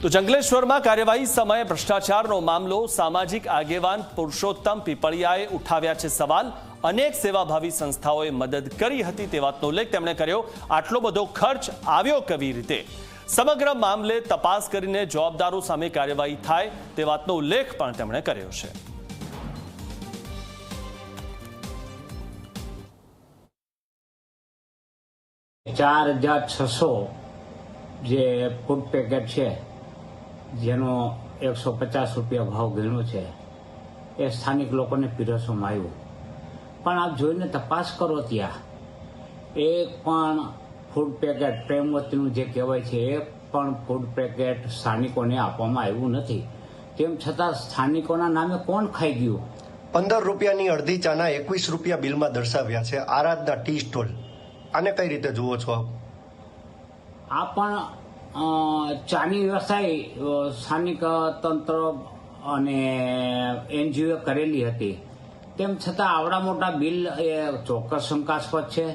તો જંગલેશ્વરમાં કાર્યવાહી સમયે ભ્રષ્ટાચારનો મામલો સામાજિક આગેવાન પુરુષોત્તમ પીપળિયાએ ઉઠાવ્યા છે સવાલ। અનેક સેવાભાવી સંસ્થાઓએ મદદ કરી હતી તે વાતનો ઉલ્લેખ તેમણે કર્યો। આટલો બધો ખર્ચ આવ્યો કેવી રીતે? સમગ્ર મામલે તપાસ કરીને જવાબદારો સામે કાર્યવાહી થાય તે વાતનો ઉલ્લેખ પણ તેમણે કર્યો છે। ₹4,600 જે ફૂડ પેકેટ છે જેનો ₹150 ભાવ ગણ્યો છે એ સ્થાનિક લોકોને પીરસવામાં આવ્યું, પણ આપ જોઈને તપાસ કરો ત્યાં એક પણ ફૂડ પેકેટ પ્રેમવતીનું જે કહેવાય છે એ પણ ફૂડ પેકેટ સ્થાનિકોને આપવામાં આવ્યું નથી। તેમ છતાં સ્થાનિકોના નામે કોણ ખાઈ ગયું? ₹15ની અડધી ચાના ₹21 બિલમાં દર્શાવ્યા છે। આરાધના ટી સ્ટોલ, આને કઈ રીતે જુઓ છો આપ? આ પણ ચાની વ્યવસાય સ્થાનિક તંત્ર અને NGOએ કરેલી હતી, તેમ છતાં આવડા મોટા બિલ એ ચોક્કસ શંકાસ્પદ છે।